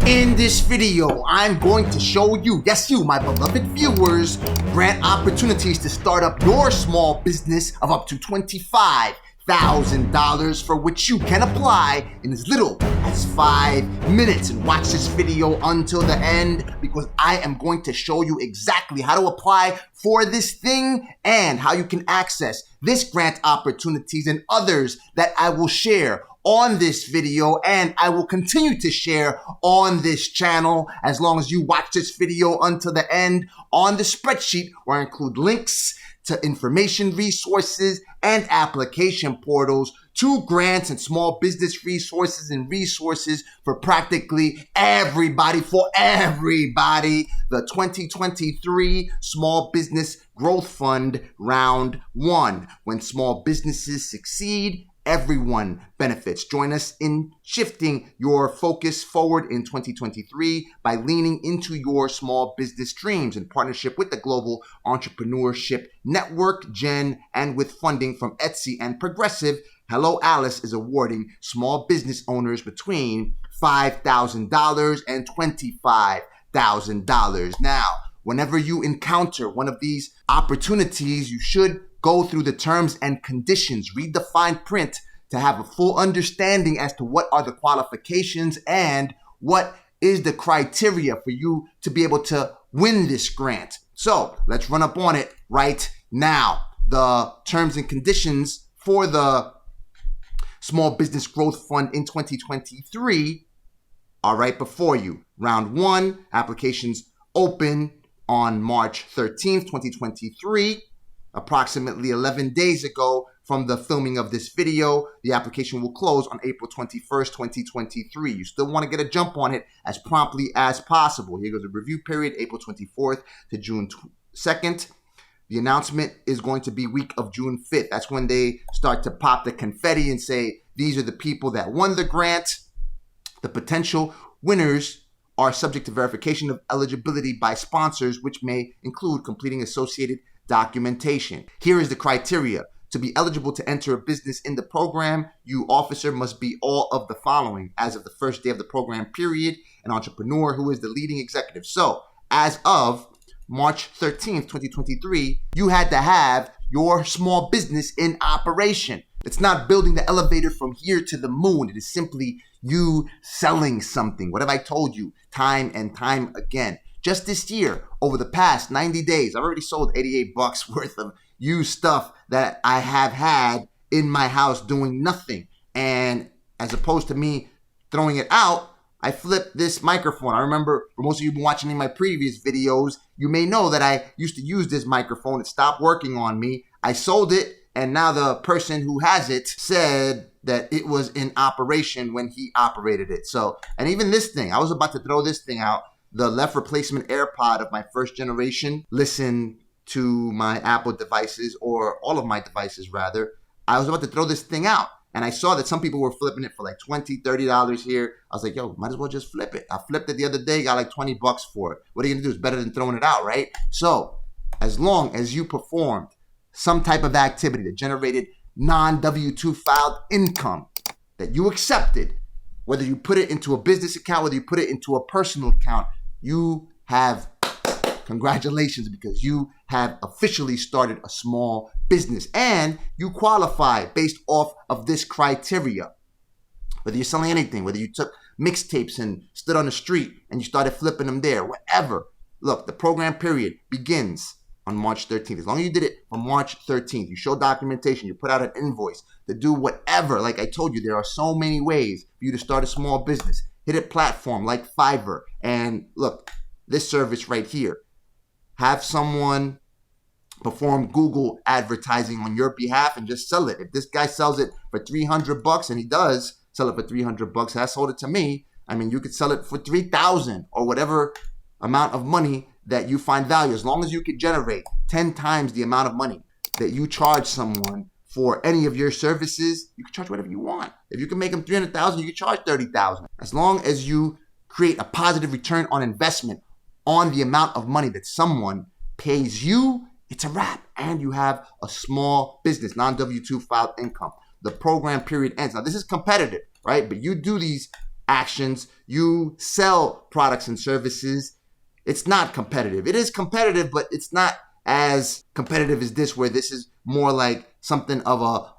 In this video, I'm going to show you, yes you, my beloved viewers, grant opportunities to start up your small business of up to $25,000 for which you can apply in as little as 5 minutes. And watch this video until the end because I am going to show you exactly how to apply for this thing and how you can access this grant opportunities and others that I will share on this video, and I will continue to share on this channel as long as you watch this video until the end. On the spreadsheet where I include links to information resources and application portals to grants and small business resources and resources for practically everybody, the 2023 Small Business Growth Fund Round 1. When small businesses succeed, everyone benefits. Join us in shifting your focus forward in 2023 by leaning into your small business dreams in partnership with the Global Entrepreneurship Network, GEN, and with funding from Etsy and Progressive. Hello Alice is awarding small business owners between $5,000 and $25,000. Now, whenever you encounter one of these opportunities, you should go through the terms and conditions, read the fine print to have a full understanding as to what are the qualifications and what is the criteria for you to be able to win this grant. So let's run up on it right now. The terms and conditions for the Small Business Growth Fund in 2023 are right before you. Round 1, applications open on March 13th, 2023. Approximately 11 days ago from the filming of this video, the application will close on April 21st, 2023. You still want to get a jump on it as promptly as possible. Here goes the review period, April 24th to June 2nd. The announcement is going to be week of June 5th. That's when they start to pop the confetti and say, these are the people that won the grant. The potential winners are subject to verification of eligibility by sponsors, which may include completing associated documentation. Here is the criteria. To be eligible to enter a business in the program, you officer must be all of the following. As of the first day of the program period, an entrepreneur who is the leading executive. So as of March 13th, 2023, you had to have your small business in operation. It's not building the elevator from here to the moon. It is simply you selling something. What have I told you time and time again? Just this year, over the past 90 days, I've already sold $88 worth of used stuff that I have had in my house doing nothing. And as opposed to me throwing it out, I flipped this microphone. I remember, for most of you who've been watching in my previous videos, you may know that I used to use this microphone. It stopped working on me. I sold it, and now the person who has it said that it was in operation when he operated it. So, and even this thing, I was about to throw this thing out. The left replacement AirPod of my first generation, listen to my Apple devices, or all of my devices rather. I was about to throw this thing out, and I saw that some people were flipping it for like $20, $30 here. I was like, yo, might as well just flip it. I flipped it the other day, got like $20 for it. What are you gonna do? It's better than throwing it out, right? So as long as you performed some type of activity that generated non-W-2 filed income that you accepted, whether you put it into a business account, whether you put it into a personal account, you have congratulations, because you have officially started a small business and you qualify based off of this criteria. Whether you're selling anything, whether you took mixtapes and stood on the street and you started flipping them there, whatever. Look, the program period begins on March 13th. As long as you did it on March 13th, you show documentation, you put out an invoice to do whatever. Like I told you, there are so many ways for you to start a small business. Hit a platform like Fiverr. And look, this service right here. Have someone perform Google advertising on your behalf and just sell it. If this guy sells it for $300, and he does sell it for $300, has sold it to me, I mean, you could sell it for $3,000 or whatever amount of money that you find value. As long as you could generate 10 times the amount of money that you charge someone for any of your services, you can charge whatever you want. If you can make them $300,000, you can charge $30,000. As long as you create a positive return on investment on the amount of money that someone pays you, it's a wrap. And you have a small business, non-W-2 filed income. The program period ends. Now, this is competitive, right? But you do these actions, you sell products and services. It's not competitive. It is competitive, but it's not as competitive as this, where this is more like something of a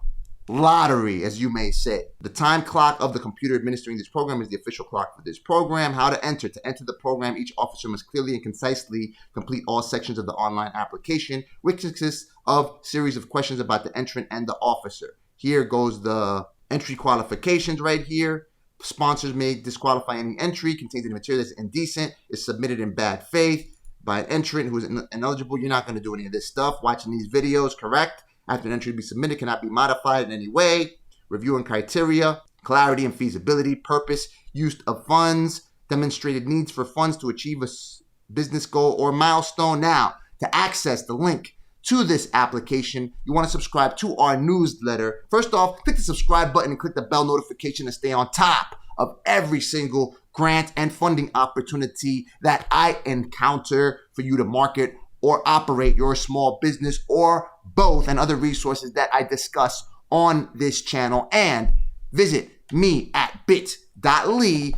lottery, as you may say. The time clock of the computer administering this program is the official clock for this program. How to enter. To enter the program, each officer must clearly and concisely complete all sections of the online application, which consists of a series of questions about the entrant and the officer. Here goes the entry qualifications right here. Sponsors may disqualify any entry, contains any material that's indecent, is submitted in bad faith by an entrant who is ineligible. You're not going to do any of this stuff. Watching these videos, correct? After an entry be submitted, cannot be modified in any way. Reviewing criteria, clarity and feasibility, purpose, use of funds, demonstrated needs for funds to achieve a business goal or milestone. Now, to access the link to this application, you want to subscribe to our newsletter. First off, click the subscribe button and click the bell notification to stay on top of every single grant and funding opportunity that I encounter for you to market or operate your small business, or both, and other resources that I discuss on this channel. And visit me at bit.ly/Neil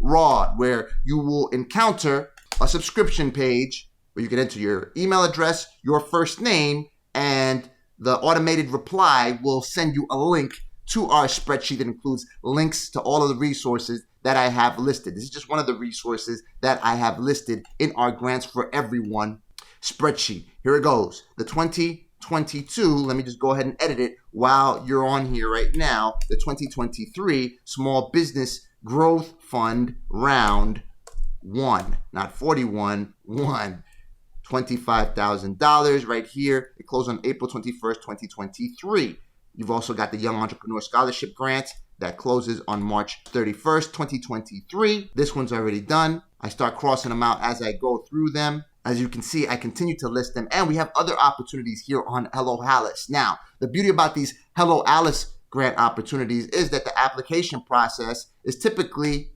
Rod, where you will encounter a subscription page where you can enter your email address, your first name, and the automated reply will send you a link to our spreadsheet that includes links to all of the resources that I have listed. This is just one of the resources that I have listed in our Grants for Everyone spreadsheet. Here it goes. The 2022, let me just go ahead and edit it while you're on here right now. The 2023 Small Business Growth Fund Round 1, not 41, 1. $25,000 right here. It closed on April 21st, 2023. You've also got the Young Entrepreneur Scholarship Grant that closes on March 31st, 2023. This one's already done. I start crossing them out as I go through them. As you can see, I continue to list them, and we have other opportunities here on Hello Alice. Now, the beauty about these Hello Alice grant opportunities is that the application process is typically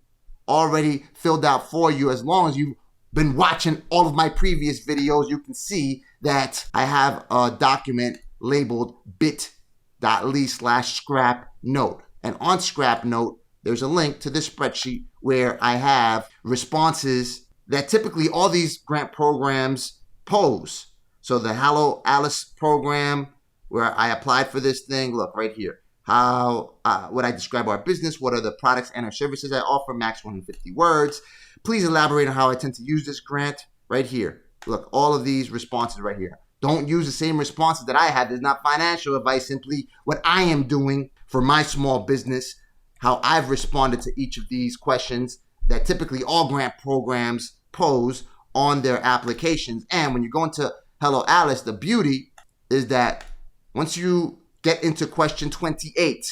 already filled out for you. As long as you've been watching all of my previous videos, you can see that I have a document labeled bit.ly/scrap note. And on Scrap Note, there's a link to this spreadsheet where I have responses that typically all these grant programs pose. So the Hello Alice program, where I applied for this thing, look right here. How would I describe our business? What are the products and or services I offer? Max 150 words. Please elaborate on how I tend to use this grant. Right here. Look, all of these responses right here. Don't use the same responses that I have. There's not financial advice, simply what I am doing for my small business, how I've responded to each of these questions that typically all grant programs pose on their applications. And when you go into Hello Alice, the beauty is that once you get into question 28,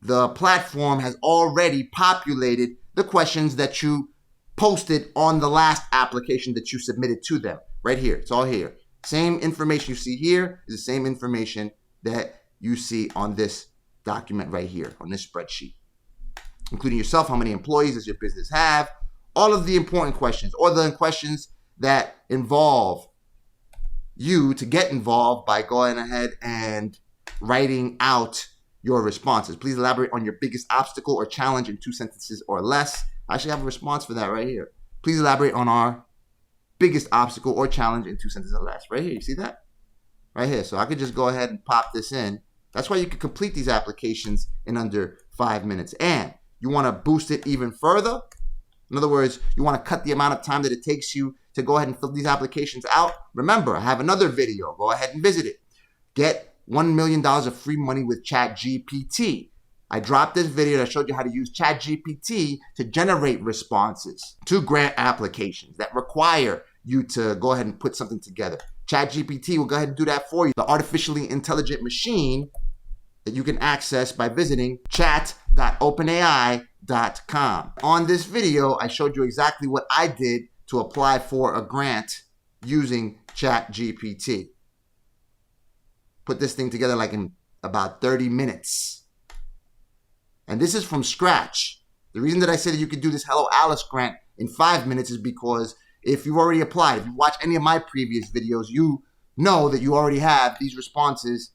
the platform has already populated the questions that you posted on the last application that you submitted to them. Right here. It's all here. Same information you see here is the same information that you see on this document right here, on this spreadsheet, including yourself. How many employees does your business have? All of the important questions, or the questions that involve you to get involved by going ahead and writing out your responses. Please elaborate on your biggest obstacle or challenge in 2 sentences or less. I actually have a response for that right here. Please elaborate on our biggest obstacle or challenge in 2 sentences or less. Right here. You see that? Right here. So I could just go ahead and pop this in. That's why you can complete these applications in under 5 minutes. And you want to boost it even further. In other words, you want to cut the amount of time that it takes you to go ahead and fill these applications out. Remember, I have another video. Go ahead and visit it. Get $1 million of free money with ChatGPT. I dropped this video that showed you how to use ChatGPT to generate responses to grant applications that require you to go ahead and put something together. ChatGPT will go ahead and do that for you. The artificially intelligent machine that you can access by visiting chat.openai.com. On this video, I showed you exactly what I did to apply for a grant using ChatGPT. Put this thing together like in about 30 minutes. And this is from scratch. The reason that I said that you could do this Hello Alice grant in 5 minutes is because if you've already applied, if you watch any of my previous videos, you know that you already have these responses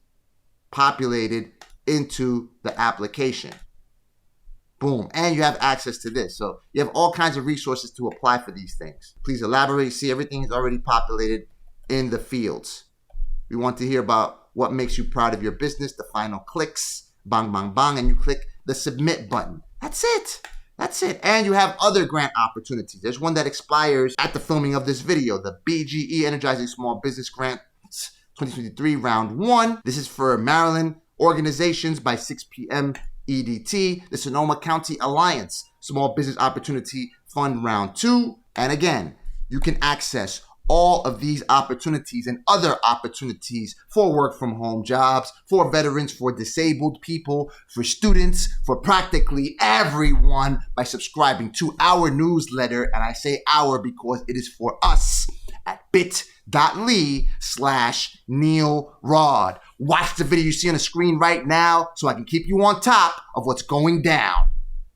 populated into the application. Boom. And you have access to this. So you have all kinds of resources to apply for these things. Please elaborate. See, everything is already populated in the fields. We want to hear about what makes you proud of your business, the final clicks, bang, bang, bang, and you click the submit button. That's it. That's it. And you have other grant opportunities. There's one that expires at the filming of this video, the BGE Energizing Small Business Grant 2023 Round 1. This is for Maryland organizations by 6 p.m. EDT, the Sonoma County Alliance Small Business Opportunity Fund Round 2. And again, you can access all of these opportunities and other opportunities for work from home jobs, for veterans, for disabled people, for students, for practically everyone by subscribing to our newsletter. And I say our because it is for us at bit.ly/Neil Rod. Watch the video you see on the screen right now so I can keep you on top of what's going down.